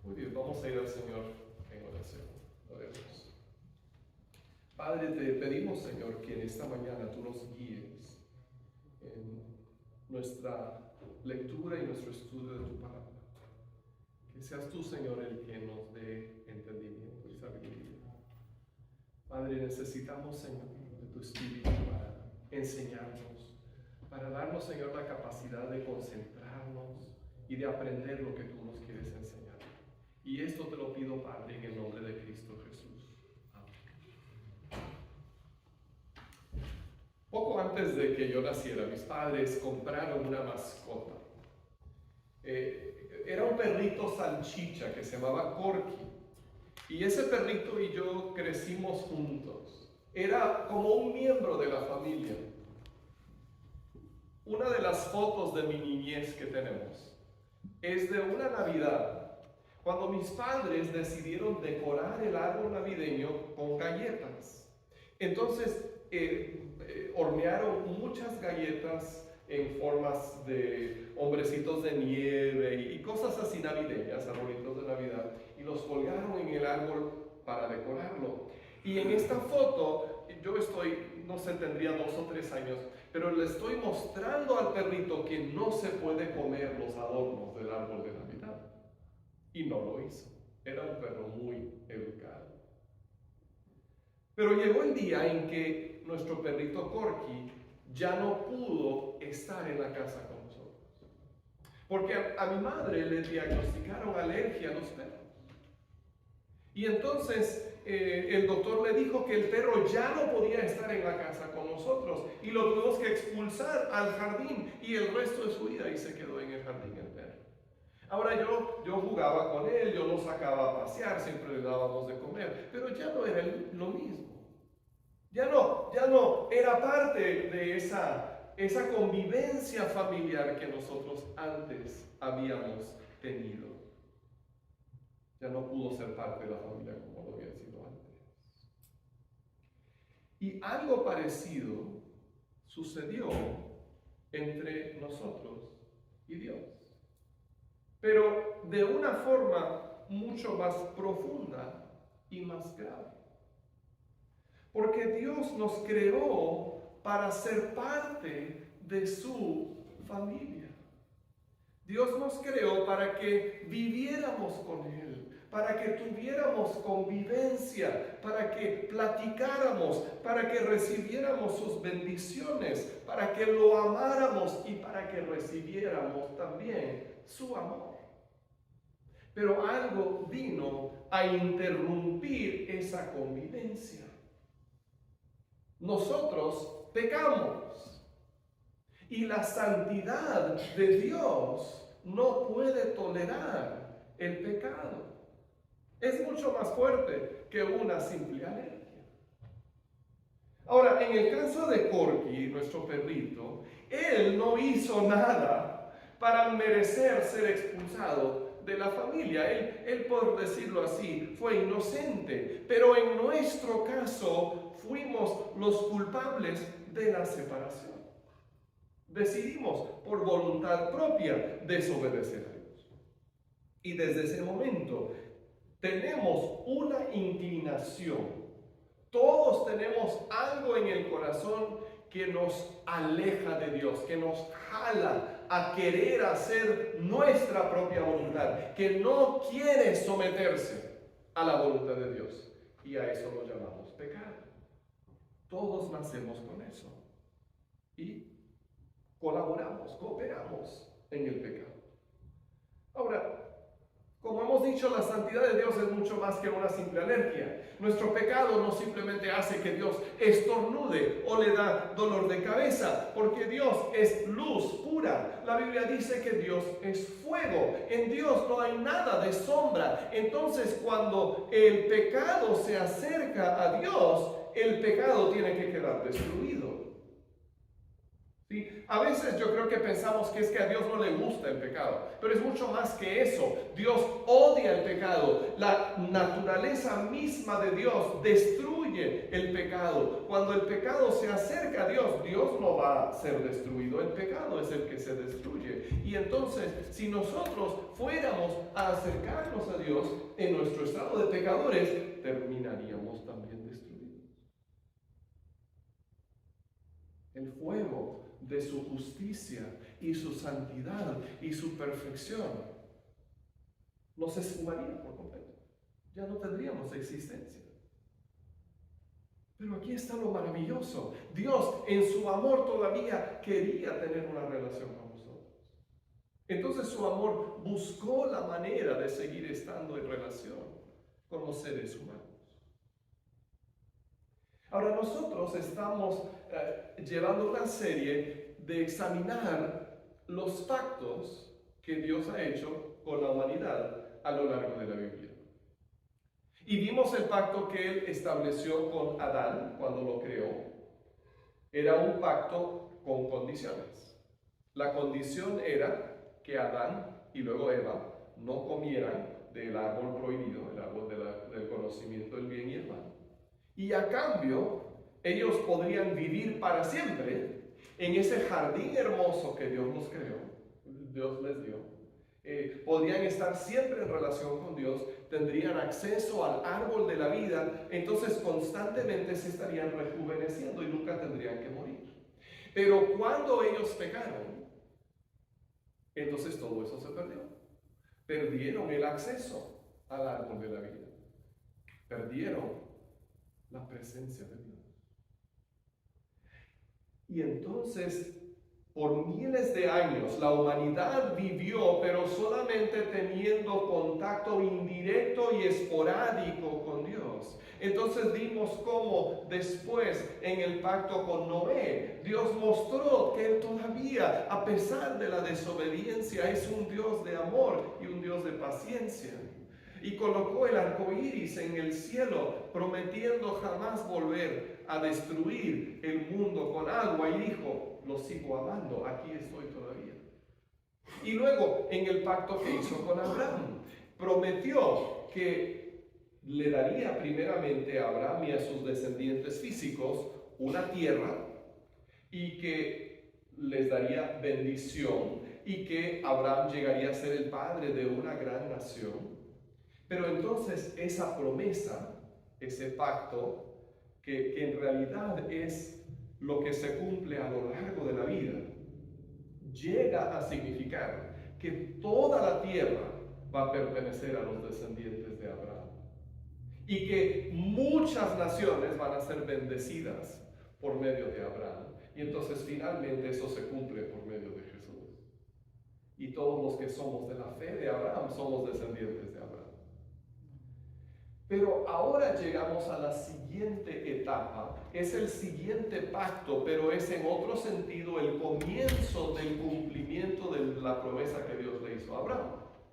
Muy bien, vamos a ir al Señor en oración. Oremos. Padre, te pedimos, Señor, que en esta mañana tú nos guíes en nuestra lectura y nuestro estudio de tu palabra. Que seas tú, Señor, el que nos dé entendimiento y sabiduría. Padre, necesitamos, Señor, de tu Espíritu para enseñarnos, para darnos, Señor, la capacidad de concentrarnos y de aprender lo que tú nos quieres enseñar. Y esto te lo pido, Padre, en el nombre de Cristo Jesús. Amén. Poco antes de que yo naciera, mis padres compraron una mascota. Era un perrito salchicha que se llamaba Corky. Y ese perrito y yo crecimos juntos. Era como un miembro de la familia. Una de las fotos de mi niñez que tenemos es de una Navidad, cuando mis padres decidieron decorar el árbol navideño con galletas. Entonces hornearon muchas galletas en formas de hombrecitos de nieve y cosas así navideñas, arbolitos de Navidad, y los colgaron en el árbol para decorarlo. Y en esta foto, yo estoy, no sé, tendría 2 o 3 años, pero le estoy mostrando al perrito que no se puede comer los adornos del árbol de Navidad. Y no lo hizo. Era un perro muy educado. Pero llegó el día en que nuestro perrito Corky ya no pudo estar en la casa con nosotros. Porque a mi madre le diagnosticaron alergia a los perros. Y entonces el doctor le dijo que el perro ya no podía estar en la casa con nosotros. Y lo tuvimos que expulsar al jardín y el resto de su vida y se quedó en el jardín el perro. Ahora yo jugaba con él, yo lo sacaba a pasear, siempre le dábamos de comer, pero ya no era lo mismo. Ya no era parte de esa convivencia familiar que nosotros antes habíamos tenido. Ya no pudo ser parte de la familia como lo había sido antes. Y algo parecido sucedió entre nosotros y Dios. Pero de una forma mucho más profunda y más grave. Porque Dios nos creó para ser parte de su familia. Dios nos creó para que viviéramos con Él, para que tuviéramos convivencia, para que platicáramos, para que recibiéramos sus bendiciones, para que lo amáramos y para que recibiéramos también su amor. Pero algo vino a interrumpir esa convivencia. Nosotros pecamos y la santidad de Dios no puede tolerar el pecado. Es mucho más fuerte que una simple alergia. Ahora, en el caso de Corky, nuestro perrito, él no hizo nada para merecer ser expulsado de la familia. Él, por decirlo así, fue inocente, pero en nuestro caso fuimos los culpables de la separación. Decidimos por voluntad propia desobedecer a Dios. Y desde ese momento tenemos una inclinación. Todos tenemos algo en el corazón que nos aleja de Dios, que nos jala a querer hacer nuestra propia voluntad, que no quiere someterse a la voluntad de Dios. Y a eso lo llamamos pecado. Todos nacemos con eso. Y colaboramos, cooperamos en el pecado. Ahora, como hemos dicho, la santidad de Dios es mucho más que una simple alergia. Nuestro pecado no simplemente hace que Dios estornude o le da dolor de cabeza, porque Dios es luz pura. La Biblia dice que Dios es fuego. En Dios no hay nada de sombra. Entonces, cuando el pecado se acerca a Dios, el pecado tiene que quedar destruido. ¿Sí? A veces yo creo que pensamos que es que a Dios no le gusta el pecado, pero es mucho más que eso. Dios odia el pecado. La naturaleza misma de Dios destruye el pecado. Cuando el pecado se acerca a Dios, Dios no va a ser destruido. El pecado es el que se destruye. Y entonces, si nosotros fuéramos a acercarnos a Dios en nuestro estado de pecadores, terminaríamos también destruidos. El fuego de su justicia y su santidad y su perfección nos esfumaría por completo. Ya no tendríamos existencia. Pero aquí está lo maravilloso. Dios en su amor todavía quería tener una relación con nosotros. Entonces su amor buscó la manera de seguir estando en relación con los seres humanos. Ahora nosotros estamos llevando una serie de examinar los pactos que Dios ha hecho con la humanidad a lo largo de la Biblia. Y vimos el pacto que Él estableció con Adán cuando lo creó. Era un pacto con condiciones. La condición era que Adán y luego Eva no comieran del árbol prohibido, el árbol del conocimiento del bien y el mal. Y a cambio, ellos podrían vivir para siempre en ese jardín hermoso que Dios nos creó, Dios les dio. Podrían estar siempre en relación con Dios, tendrían acceso al árbol de la vida, entonces constantemente se estarían rejuveneciendo y nunca tendrían que morir. Pero cuando ellos pecaron, entonces todo eso se perdió. Perdieron el acceso al árbol de la vida. Perdieron la presencia de Dios. Y entonces, por miles de años, la humanidad vivió, pero solamente teniendo contacto indirecto y esporádico con Dios. Entonces vimos cómo después, en el pacto con Noé, Dios mostró que Él todavía, a pesar de la desobediencia, es un Dios de amor y un Dios de paciencia. Y colocó el arco iris en el cielo, prometiendo jamás volver a destruir el mundo con agua. Y dijo: lo sigo amando, aquí estoy todavía. Y luego, en el pacto que hizo con Abraham, prometió que le daría primeramente a Abraham y a sus descendientes físicos una tierra, y que les daría bendición, y que Abraham llegaría a ser el padre de una gran nación. Pero entonces esa promesa, ese pacto, que en realidad es lo que se cumple a lo largo de la vida, llega a significar que toda la tierra va a pertenecer a los descendientes de Abraham. Y que muchas naciones van a ser bendecidas por medio de Abraham. Y entonces finalmente eso se cumple por medio de Jesús. Y todos los que somos de la fe de Abraham somos descendientes de Abraham. Pero ahora llegamos a la siguiente etapa, es el siguiente pacto, pero es en otro sentido el comienzo del cumplimiento de la promesa que Dios le hizo a Abraham,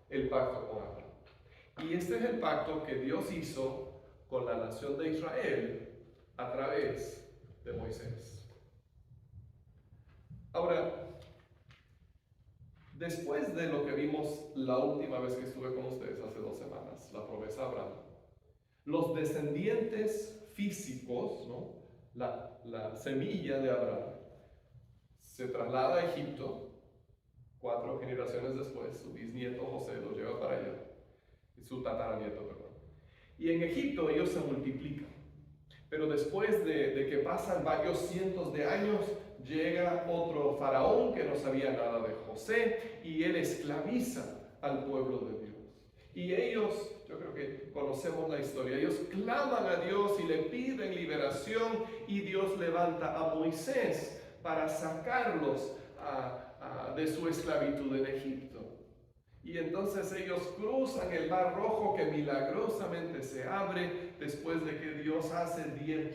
el pacto con Abraham. Y este es el pacto que Dios hizo con la nación de Israel a través de Moisés. Ahora, después de lo que vimos la última vez que estuve con ustedes hace 2 semanas, la promesa a Abraham, los descendientes físicos, ¿no? la semilla de Abraham, se traslada a Egipto. 4 generaciones después, su bisnieto José lo lleva para allá, su tataranieto, perdón. Y en Egipto ellos se multiplican. Pero después de que pasan varios cientos de años, llega otro faraón que no sabía nada de José, y él esclaviza al pueblo de Dios. Y ellos, yo creo que conocemos la historia, ellos claman a Dios y le piden liberación, y Dios levanta a Moisés para sacarlos de su esclavitud en Egipto. Y entonces ellos cruzan el Mar Rojo, que milagrosamente se abre después de que Dios hace 10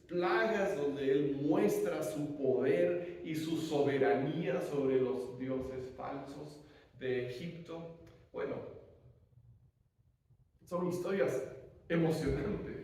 plagas donde Él muestra su poder y su soberanía sobre los dioses falsos de Egipto. Bueno, son historias emocionantes.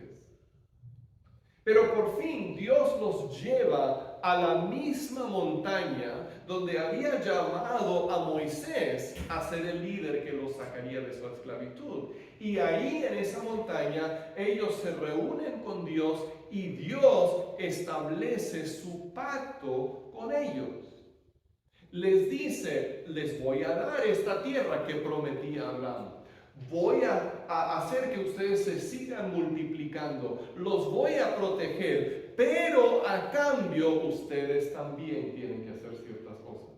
Pero por fin Dios los lleva a la misma montaña donde había llamado a Moisés a ser el líder que los sacaría de su esclavitud. Y ahí en esa montaña ellos se reúnen con Dios y Dios establece su pacto con ellos. les dice, les voy a dar esta tierra que prometí a Abraham. Voy a hacer que ustedes se sigan multiplicando, los voy a proteger, pero a cambio ustedes también tienen que hacer ciertas cosas.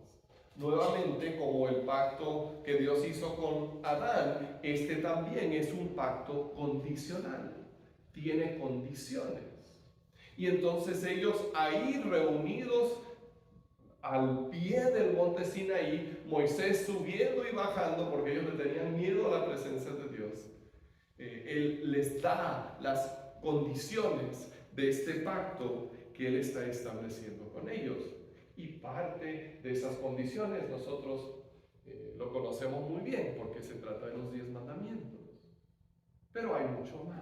Nuevamente, como el pacto que Dios hizo con Adán, este también es un pacto condicional, tiene condiciones. Y entonces ellos ahí reunidos al pie del monte Sinaí, Moisés subiendo y bajando porque ellos le tenían miedo a la presencia de Dios, él les da las condiciones de este pacto que él está estableciendo con ellos. Y parte de esas condiciones nosotros lo conocemos muy bien porque se trata de los 10 mandamientos. Pero hay mucho más.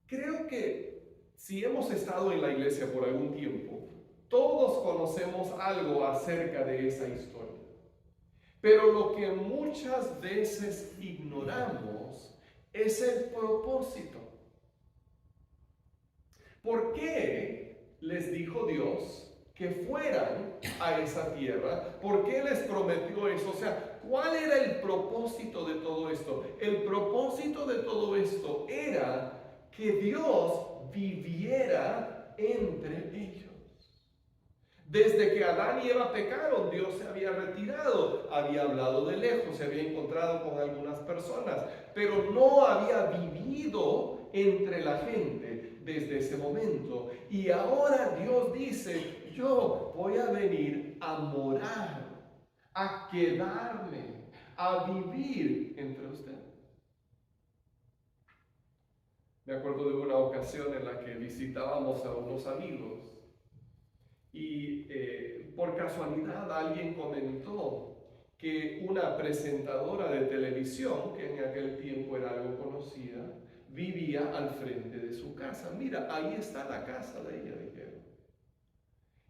Creo que si hemos estado en la iglesia por algún tiempo, todos conocemos algo acerca de esa historia. Pero lo que muchas veces ignoramos es el propósito. ¿Por qué les dijo Dios que fueran a esa tierra? ¿Por qué les prometió eso? O sea, ¿cuál era el propósito de todo esto? El propósito de todo esto era que Dios viviera entre ellos. Desde que Adán y Eva pecaron, Dios se había retirado, había hablado de lejos, se había encontrado con algunas personas, pero no había vivido entre la gente desde ese momento. Y ahora Dios dice, yo voy a venir a morar, a quedarme, a vivir entre ustedes. Me acuerdo de una ocasión en la que visitábamos a unos amigos y por casualidad alguien comentó que una presentadora de televisión, que en aquel tiempo era algo conocida, vivía al frente de su casa. Mira, ahí está la casa de ella, dijeron.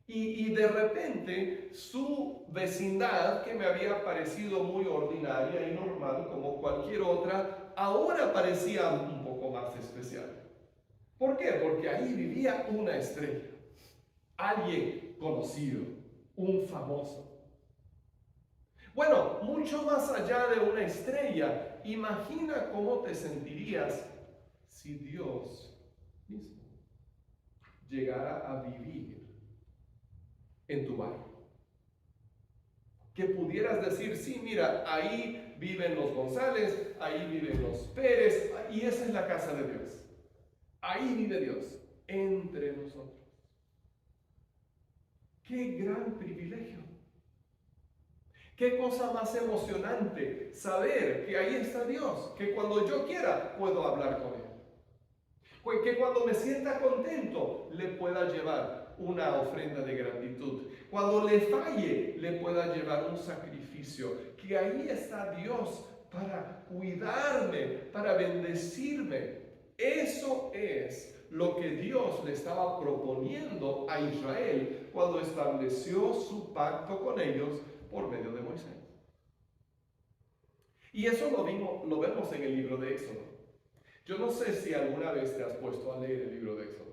Y de repente su vecindad, que me había parecido muy ordinaria y normal como cualquier otra, ahora parecía un poco más especial. ¿Por qué? Porque ahí vivía una estrella, alguien conocido, un famoso. Bueno, mucho más allá de una estrella, imagina cómo te sentirías si Dios mismo llegara a vivir en tu barrio. Que pudieras decir, sí, mira, ahí viven los González, ahí viven los Pérez, y esa es la casa de Dios. Ahí vive Dios, entre nosotros. ¡Qué gran privilegio! ¡Qué cosa más emocionante saber que ahí está Dios! Que cuando yo quiera puedo hablar con Él. Que cuando me sienta contento le pueda llevar una ofrenda de gratitud. Cuando le falle le pueda llevar un sacrificio. Que ahí está Dios para cuidarme, para bendecirme. Eso es lo que Dios le estaba proponiendo a Israel cuando estableció su pacto con ellos por medio de Moisés. Y eso lo vemos en el libro de Éxodo. Yo no sé si alguna vez te has puesto a leer el libro de Éxodo.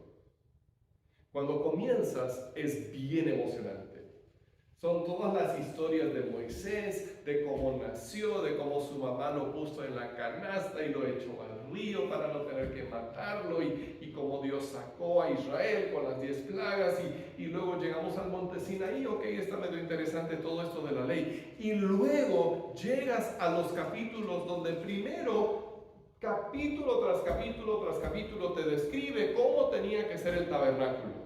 Cuando comienzas es bien emocionante. Son todas las historias de Moisés, de cómo nació, de cómo su mamá lo puso en la canasta y lo echó al río para no tener que matarlo, y cómo Dios sacó a Israel con las 10 plagas, y luego llegamos al monte Sinaí. Ok, está medio interesante todo esto de la ley. Y luego llegas a los capítulos donde primero, capítulo tras capítulo tras capítulo, te describe cómo tenía que ser el tabernáculo.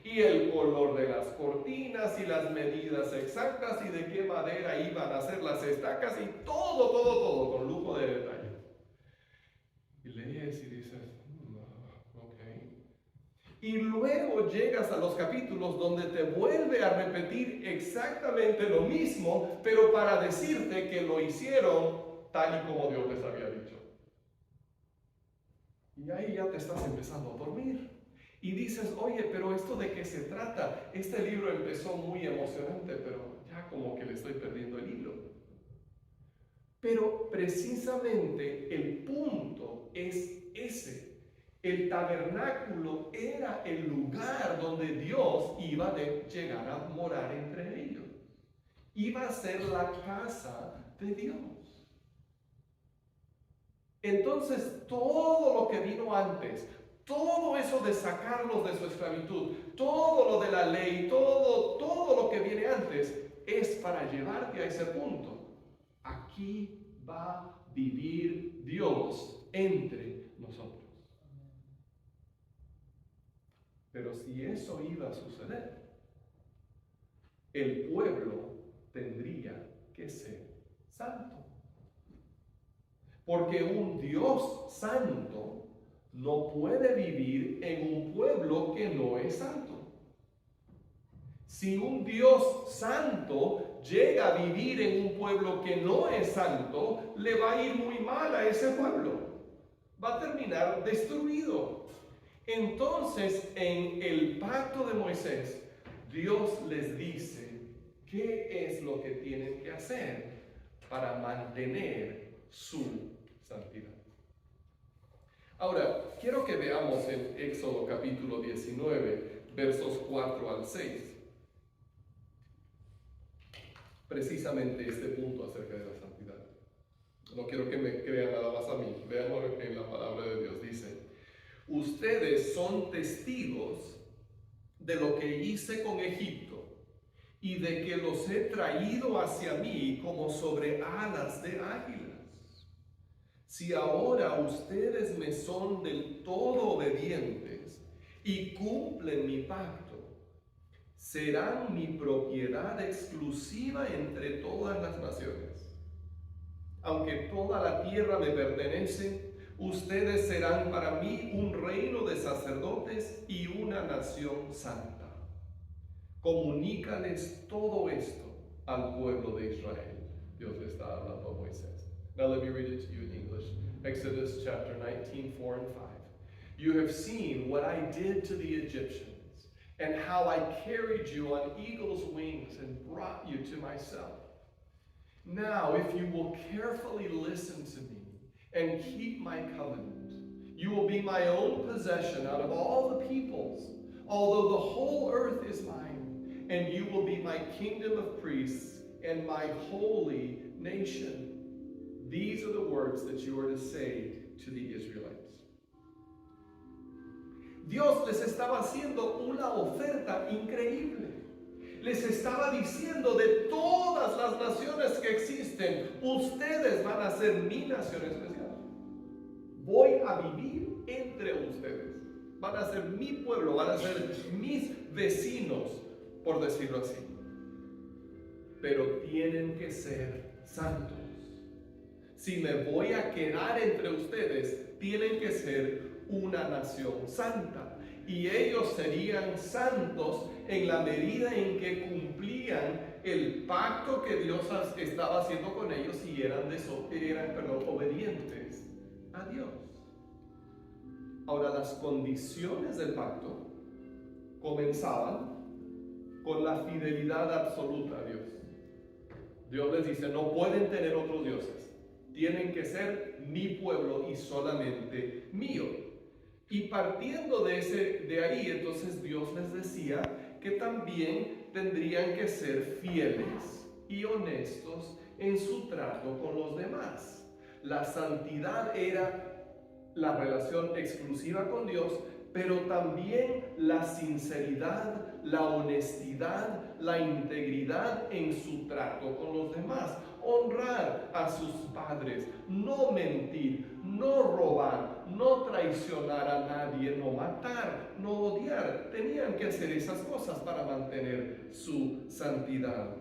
Y el color de las cortinas y las medidas exactas y de qué madera iban a ser las estacas y todo con lujo de detalle. Y lees y dices, ok. Y luego llegas a los capítulos donde te vuelve a repetir exactamente lo mismo, pero para decirte que lo hicieron tal y como Dios les había dicho. Y ahí ya te estás empezando a dormir. Y dices, oye, pero ¿esto de qué se trata? Este libro empezó muy emocionante, pero ya como que le estoy perdiendo el hilo. Pero precisamente el punto es ese, El tabernáculo era el lugar donde Dios iba a llegar a morar entre ellos. Iba a ser la casa de Dios. Entonces, todo lo que vino antes, todo eso de sacarlos de su esclavitud, todo lo de la ley, todo lo que viene antes, es para llevarte a ese punto. Aquí va a vivir Dios entre nosotros. Pero si eso iba a suceder, el pueblo tendría que ser santo. Porque un Dios santo no puede vivir en un pueblo que no es santo. Si un Dios santo llega a vivir en un pueblo que no es santo, le va a ir muy mal a ese pueblo. Va a terminar destruido. Entonces, en el pacto de Moisés, Dios les dice qué es lo que tienen que hacer para mantener su santidad. Ahora, quiero que veamos en Éxodo capítulo 19, versos 4 al 6. Precisamente este punto acerca de la santidad. No quiero que me crean nada más a mí. Veamos en la palabra de Dios. Dice: ustedes son testigos de lo que hice con Egipto y de que los he traído hacia mí como sobre alas de águilas. Si ahora ustedes me son del todo obedientes y cumplen mi pacto, serán mi propiedad exclusiva entre todas las naciones. Aunque toda la tierra me pertenece, ustedes serán para mí un reino de sacerdotes y una nación santa. Comunícales todo esto al pueblo de Israel. Dios le está hablando a Moisés. Now let me read it to you in English. Exodus chapter 19, 4 and 5. You have seen what I did to the Egyptians, and how I carried you on eagle's wings and brought you to myself. Now, if you will carefully listen to me and keep my covenant, you will be my own possession out of all the peoples, although the whole earth is mine, and you will be my kingdom of priests and my holy nation. These are the words that you are to say to the Israelites. Dios les estaba haciendo una oferta increíble. Les estaba diciendo: de todas las naciones que existen, ustedes van a ser mi nación especial. Voy a vivir entre ustedes. Van a ser mi pueblo, van a ser mis vecinos, por decirlo así. Pero tienen que ser santos. Si me voy a quedar entre ustedes, tienen que ser una nación santa, y ellos serían santos en la medida en que cumplían el pacto que Dios estaba haciendo con ellos y eran obedientes a Dios. Ahora, las condiciones del pacto comenzaban con la fidelidad absoluta a Dios. Dios les dice: no pueden tener otros dioses, tienen que ser mi pueblo y solamente mío. Y partiendo de ahí, entonces Dios les decía que también tendrían que ser fieles y honestos en su trato con los demás. La santidad era la relación exclusiva con Dios, pero también la sinceridad, la honestidad, la integridad en su trato con los demás. Honrar a sus padres, no mentir, no robar, no traicionar a nadie, no matar, no odiar. Tenían que hacer esas cosas para mantener su santidad.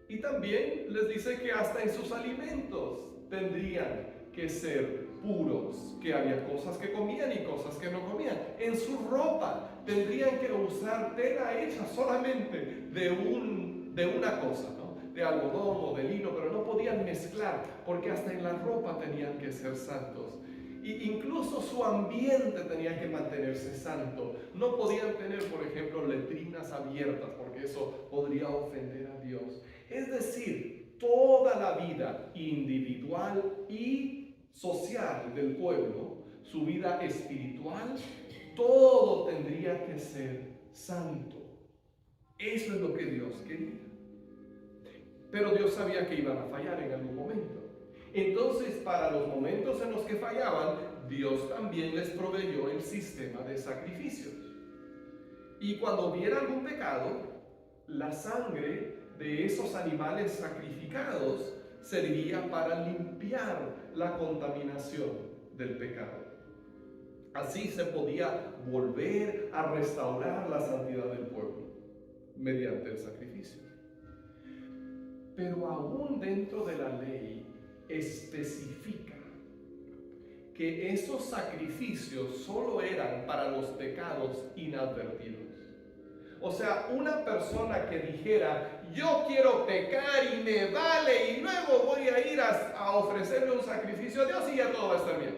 Y también les dice que hasta en sus alimentos tendrían que ser puros, que había cosas que comían y cosas que no comían. En su ropa tendrían que usar tela hecha solamente de una cosa, ¿no? De algodón o de lino, pero no podían mezclar, porque hasta en la ropa tenían que ser santos. Y incluso su ambiente tenía que mantenerse santo. No podían tener, por ejemplo, letrinas abiertas, porque eso podría ofender a Dios. Es decir, toda la vida individual y social del pueblo su vida espiritual, todo tendría que ser santo. Eso es lo que Dios quería. Pero Dios sabía que iban a fallar en algún momento. Entonces, para los momentos en los que fallaban, Dios también les proveyó el sistema de sacrificios. Y cuando hubiera algún pecado, la sangre de esos animales sacrificados servía para limpiar la contaminación del pecado. Así se podía volver a restaurar la santidad del pueblo mediante el sacrificio. Pero aún dentro de la ley especifica que esos sacrificios solo eran para los pecados inadvertidos. O sea, una persona que dijera, yo quiero pecar y me vale y luego voy a ir a ofrecerle un sacrificio a Dios y ya todo va a estar bien.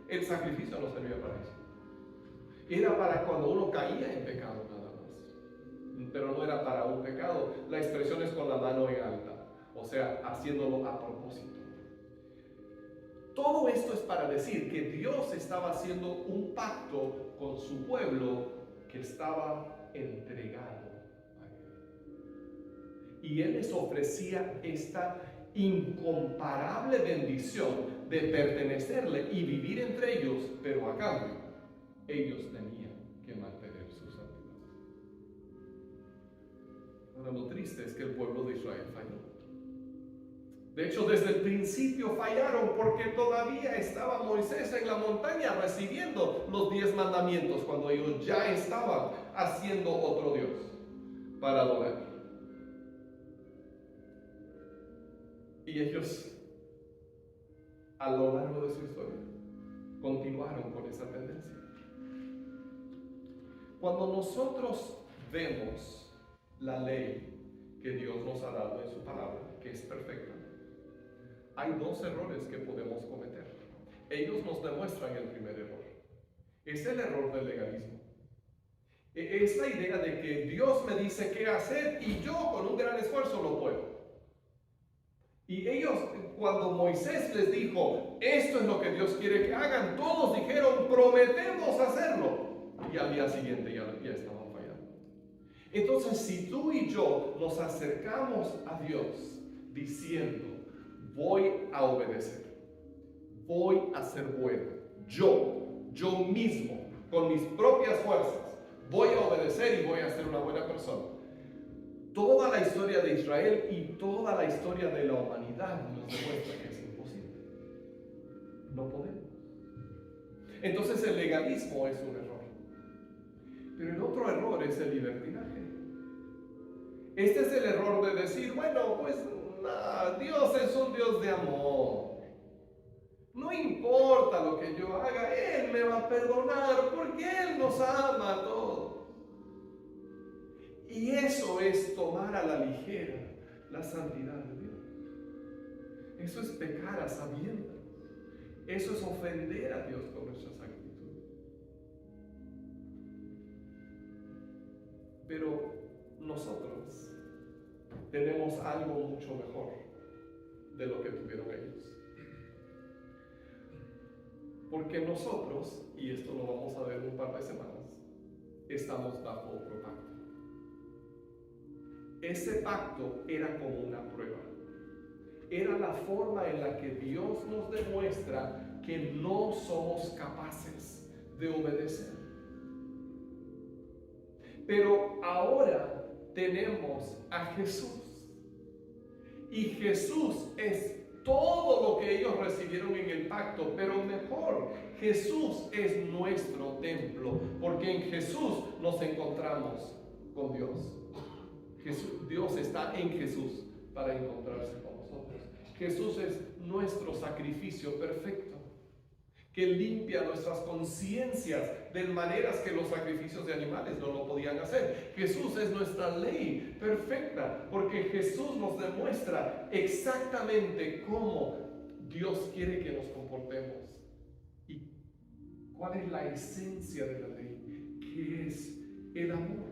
El sacrificio no servía para eso. Era para cuando uno caía en pecado nada más. Pero no era para un pecado. La expresión es con la mano en alta. O sea, haciéndolo a propósito. Todo esto es para decir que Dios estaba haciendo un pacto con su pueblo que estaba entregado a Él. Y Él les ofrecía esta incomparable bendición de pertenecerle y vivir entre ellos, pero a cambio, ellos tenían que mantener su santidad. Ahora, lo triste es que el pueblo de Israel falló. De hecho, desde el principio fallaron porque todavía estaba Moisés en la montaña recibiendo los 10 mandamientos cuando ellos ya estaban haciendo otro Dios para adorar. Y ellos, a lo largo de su historia, continuaron con esa tendencia. Cuando nosotros vemos la ley que Dios nos ha dado en su palabra, que es perfecta, hay 2 errores que podemos cometer. Ellos nos demuestran el primer error. Es el error del legalismo. Es la idea de que Dios me dice qué hacer y yo con un gran esfuerzo lo puedo. Y ellos, cuando Moisés les dijo, esto es lo que Dios quiere que hagan, todos dijeron, prometemos hacerlo. Y al día siguiente ya estaban fallando. Entonces, si tú y yo nos acercamos a Dios diciendo, voy a obedecer, voy a ser bueno, yo mismo, con mis propias fuerzas, voy a obedecer y voy a ser una buena persona. Toda la historia de Israel y toda la historia de la humanidad nos demuestra que es imposible. No podemos. Entonces el legalismo es un error. Pero el otro error es el libertinaje. Este es el error de decir, bueno, pues Dios es un Dios de amor. No importa lo que yo haga, Él me va a perdonar porque Él nos ama a todos. Y eso es tomar a la ligera la santidad de Dios. Eso es pecar a sabiendas. Eso es ofender a Dios con nuestras actitudes. Pero nosotros tenemos algo mucho mejor de lo que tuvieron ellos. Porque nosotros, y esto lo vamos a ver en un par de semanas, estamos bajo otro pacto. Ese pacto era como una prueba. Era la forma en la que Dios nos demuestra que no somos capaces de obedecer. Pero ahora tenemos a Jesús. Y Jesús es todo lo que ellos recibieron en el pacto, pero mejor, Jesús es nuestro templo, porque en Jesús nos encontramos con Dios. Dios está en Jesús para encontrarse con nosotros. Jesús es nuestro sacrificio perfecto, que limpia nuestras conciencias de maneras que los sacrificios de animales no lo podían hacer. Jesús es nuestra ley perfecta, porque Jesús nos demuestra exactamente cómo Dios quiere que nos comportemos y cuál es la esencia de la ley, que es el amor.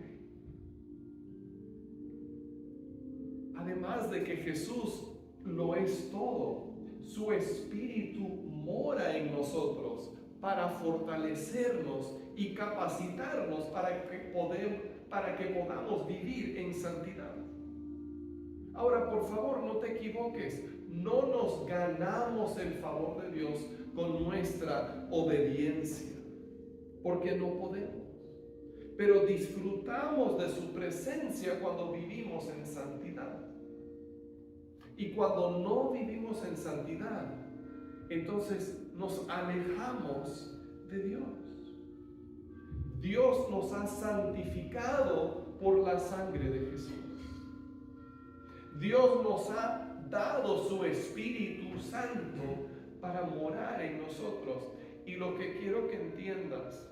Además de que Jesús lo es todo, su Espíritu mora en nosotros para fortalecernos y capacitarnos para que podamos vivir en santidad. Ahora, por favor, no te equivoques. No nos ganamos el favor de Dios con nuestra obediencia, porque no podemos. Pero disfrutamos de su presencia cuando vivimos en santidad. Y cuando no vivimos en santidad, entonces nos alejamos de Dios. Dios nos ha santificado por la sangre de Jesús. Dios nos ha dado su Espíritu Santo para morar en nosotros. Y lo que quiero que entiendas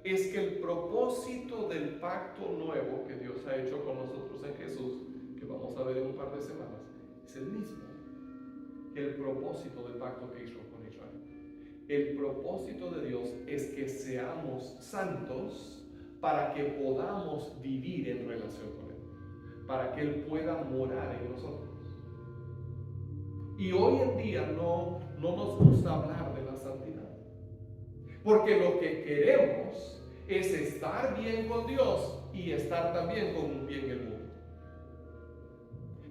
es que el propósito del pacto nuevo que Dios ha hecho con nosotros en Jesús, que vamos a ver en un par de semanas, es el mismo que el propósito del pacto que hizo con Israel. El propósito de Dios es que seamos santos para que podamos vivir en relación con Él, para que Él pueda morar en nosotros. Y hoy en día no nos gusta hablar de la santidad, porque lo que queremos es estar bien con Dios y estar también con bien el mundo.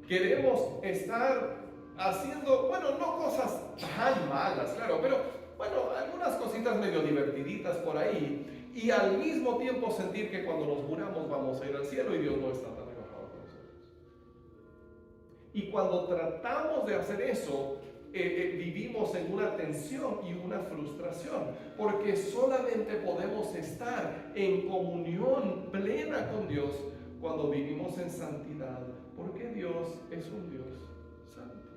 Queremos estar haciendo, bueno, no cosas tan malas, claro, pero bueno, algunas cositas medio divertiditas por ahí, y al mismo tiempo sentir que cuando nos muramos vamos a ir al cielo y Dios no está tan enojado con nosotros. Y cuando tratamos de hacer eso, vivimos en una tensión y una frustración, porque solamente podemos estar en comunión plena con Dios cuando vivimos en santidad, porque Dios es un Dios santo.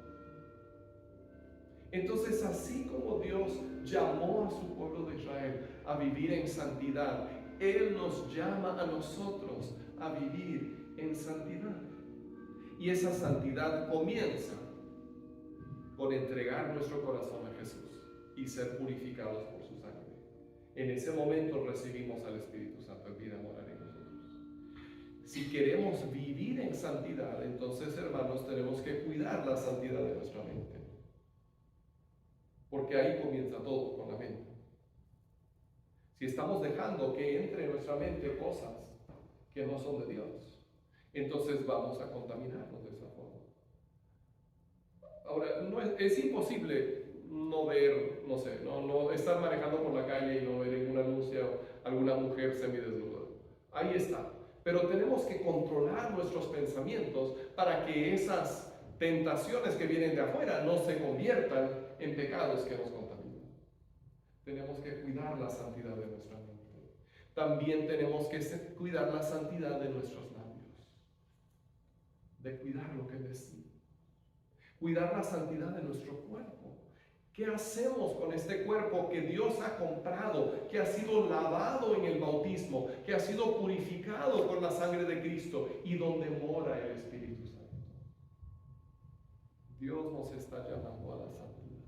Entonces, así como Dios llamó a su pueblo de Israel a vivir en santidad, Él nos llama a nosotros a vivir en santidad. Y esa santidad comienza con entregar nuestro corazón a Jesús y ser purificados por su sangre. En ese momento recibimos al Espíritu Santo, Él viene a morar en nosotros. Si queremos vivir en santidad, entonces, hermanos, tenemos que cuidar la santidad de nuestra mente. Porque ahí comienza todo, con la mente. Si estamos dejando que entre en nuestra mente cosas que no son de Dios, entonces vamos a contaminarnos de esa forma. Ahora, es imposible no ver, no sé, no estar manejando por la calle y no ver en un anuncio alguna mujer semidesnuda. Ahí está. Pero tenemos que controlar nuestros pensamientos para que esas tentaciones que vienen de afuera no se conviertan en pecados que nos contaminan. Tenemos que cuidar la santidad de nuestra mente. También tenemos que cuidar la santidad de nuestros labios, de cuidar lo que decimos. Cuidar la santidad de nuestro cuerpo. ¿Qué hacemos con este cuerpo que Dios ha comprado, que ha sido lavado en el bautismo, que ha sido purificado con la sangre de Cristo y donde mora el Espíritu Santo? Dios nos está llamando a la santidad.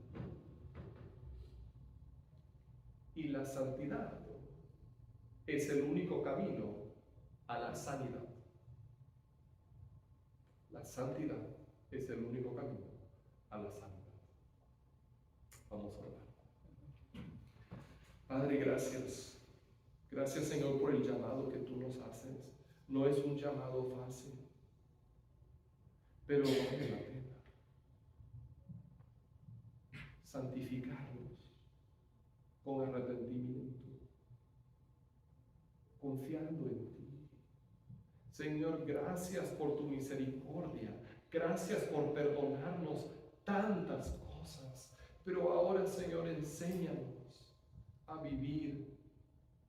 Y la santidad es el único camino a la sanidad. La santidad es el único camino a la sanidad. Vamos a orar. Padre, gracias. Gracias, Señor, por el llamado que tú nos haces. No es un llamado fácil, pero vale la pena. Santificarnos con arrepentimiento, confiando en ti. Señor, gracias por tu misericordia. Gracias por perdonarnos tantas cosas. Pero ahora, Señor, enséñanos a vivir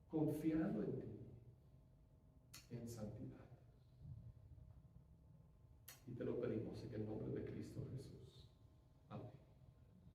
confiando en ti.